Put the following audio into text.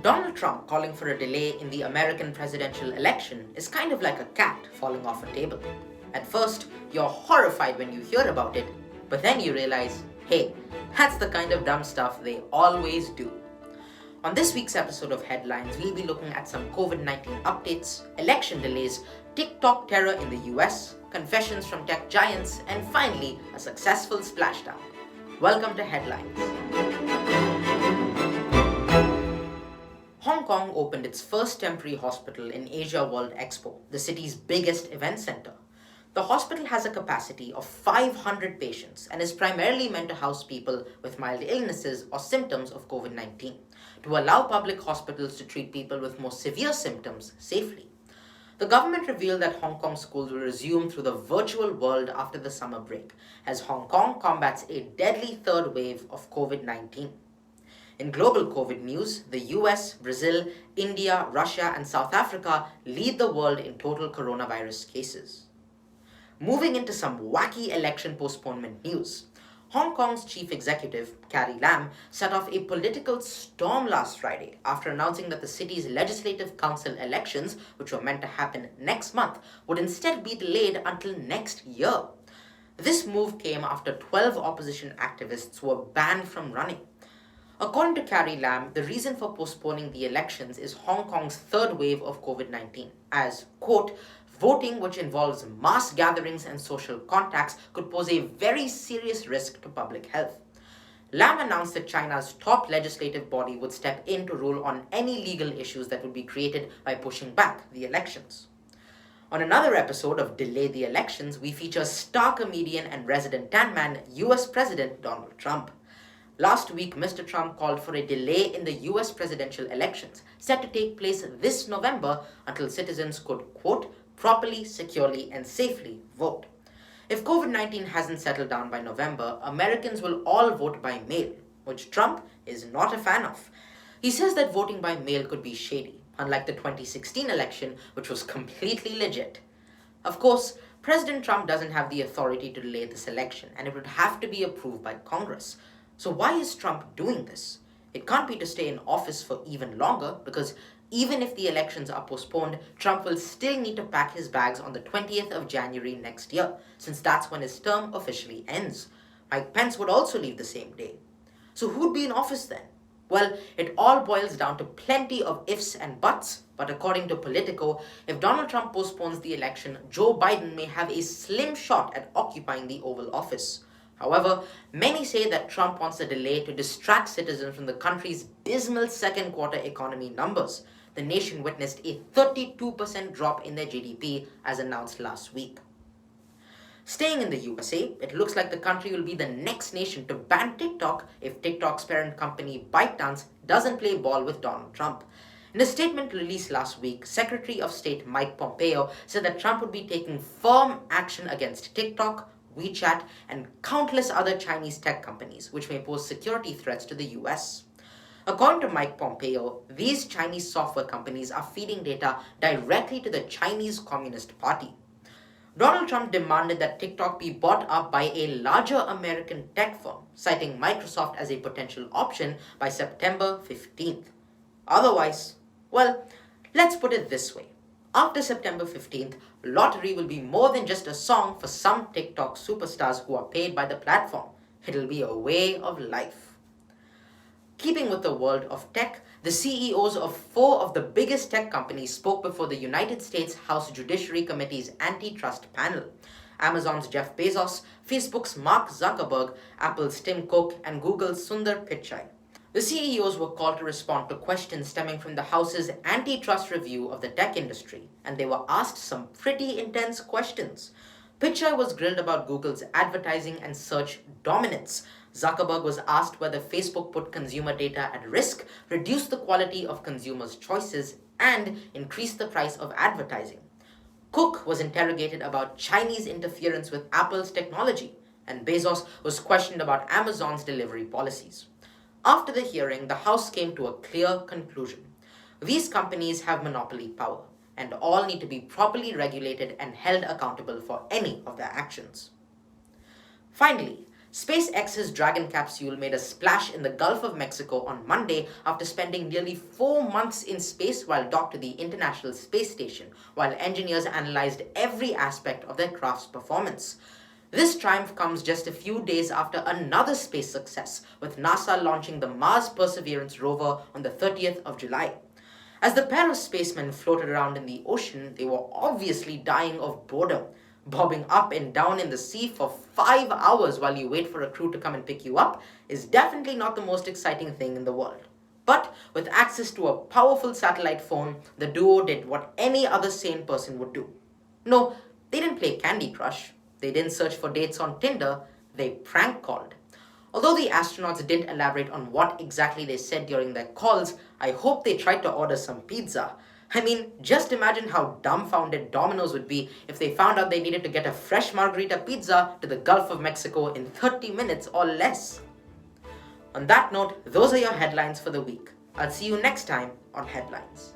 Donald Trump calling for a delay in the American presidential election is kind of like a cat falling off a table. At first, you're horrified when you hear about it, but then you realize, hey, that's the kind of dumb stuff they always do. On this week's episode of Headlines, we'll be looking at some COVID-19 updates, election delays, TikTok terror in the US, confessions from tech giants, and finally, a successful splashdown. Welcome to Headlines. Hong Kong opened its first temporary hospital in Asia World Expo, the city's biggest event center. The hospital has a capacity of 500 patients and is primarily meant to house people with mild illnesses or symptoms of COVID-19 to allow public hospitals to treat people with more severe symptoms safely. The government revealed that Hong Kong schools will resume through the virtual world after the summer break, as Hong Kong combats a deadly third wave of COVID-19. In global COVID news, the US, Brazil, India, Russia, and South Africa lead the world in total coronavirus cases. Moving into some wacky election postponement news, Hong Kong's chief executive, Carrie Lam, set off a political storm last Friday after announcing that the city's legislative council elections, which were meant to happen next month, would instead be delayed until next year. This move came after 12 opposition activists were banned from running. According to Carrie Lam, the reason for postponing the elections is Hong Kong's third wave of COVID-19, as, quote, voting which involves mass gatherings and social contacts could pose a very serious risk to public health. Lam announced that China's top legislative body would step in to rule on any legal issues that would be created by pushing back the elections. On another episode of Delay the Elections, we feature star comedian and resident tan man, US President Donald Trump. Last week, Mr. Trump called for a delay in the US presidential elections, set to take place this November until citizens could, quote, properly, securely, and safely vote. If COVID-19 hasn't settled down by November, Americans will all vote by mail, which Trump is not a fan of. He says that voting by mail could be shady, unlike the 2016 election, which was completely legit. Of course, President Trump doesn't have the authority to delay this election, and it would have to be approved by Congress. So why is Trump doing this? It can't be to stay in office for even longer, because even if the elections are postponed, Trump will still need to pack his bags on the 20th of January next year, since that's when his term officially ends. Mike Pence would also leave the same day. So who'd be in office then? Well, it all boils down to plenty of ifs and buts, but according to Politico, if Donald Trump postpones the election, Joe Biden may have a slim shot at occupying the Oval Office. However, many say that Trump wants a delay to distract citizens from the country's dismal second quarter economy numbers. The nation witnessed a 32% drop in their GDP as announced last week. Staying in the USA, it looks like the country will be the next nation to ban TikTok if TikTok's parent company ByteDance doesn't play ball with Donald Trump. In a statement released last week, Secretary of State Mike Pompeo said that Trump would be taking firm action against TikTok, WeChat, and countless other Chinese tech companies, which may pose security threats to the US. According to Mike Pompeo, these Chinese software companies are feeding data directly to the Chinese Communist Party. Donald Trump demanded that TikTok be bought up by a larger American tech firm, citing Microsoft as a potential option by September 15th. Otherwise, well, let's put it this way. After September 15th, lottery will be more than just a song for some TikTok superstars who are paid by the platform. It'll be a way of life. Keeping with the world of tech, the CEOs of 4 of the biggest tech companies spoke before the United States House Judiciary Committee's antitrust panel. Amazon's Jeff Bezos, Facebook's Mark Zuckerberg, Apple's Tim Cook, and Google's Sundar Pichai. The CEOs were called to respond to questions stemming from the House's antitrust review of the tech industry, and they were asked some pretty intense questions. Pichai was grilled about Google's advertising and search dominance. Zuckerberg was asked whether Facebook put consumer data at risk, reduced the quality of consumers' choices, and increased the price of advertising. Cook was interrogated about Chinese interference with Apple's technology, and Bezos was questioned about Amazon's delivery policies. After the hearing, the House came to a clear conclusion. These companies have monopoly power, and all need to be properly regulated and held accountable for any of their actions. Finally, SpaceX's Dragon capsule made a splash in the Gulf of Mexico on Monday after spending nearly 4 months in space while docked to the International Space Station, while engineers analyzed every aspect of their craft's performance. This triumph comes just a few days after another space success, with NASA launching the Mars Perseverance rover on the 30th of July. As the pair of spacemen floated around in the ocean, they were obviously dying of boredom. Bobbing up and down in the sea for 5 hours while you wait for a crew to come and pick you up is definitely not the most exciting thing in the world. But with access to a powerful satellite phone, the duo did what any other sane person would do. No, they didn't play Candy Crush. They didn't search for dates on Tinder. They prank called. Although the astronauts didn't elaborate on what exactly they said during their calls, I hope they tried to order some pizza. I mean, just imagine how dumbfounded Domino's would be if they found out they needed to get a fresh margarita pizza to the Gulf of Mexico in 30 minutes or less. On that note, those are your headlines for the week. I'll see you next time on Headlines.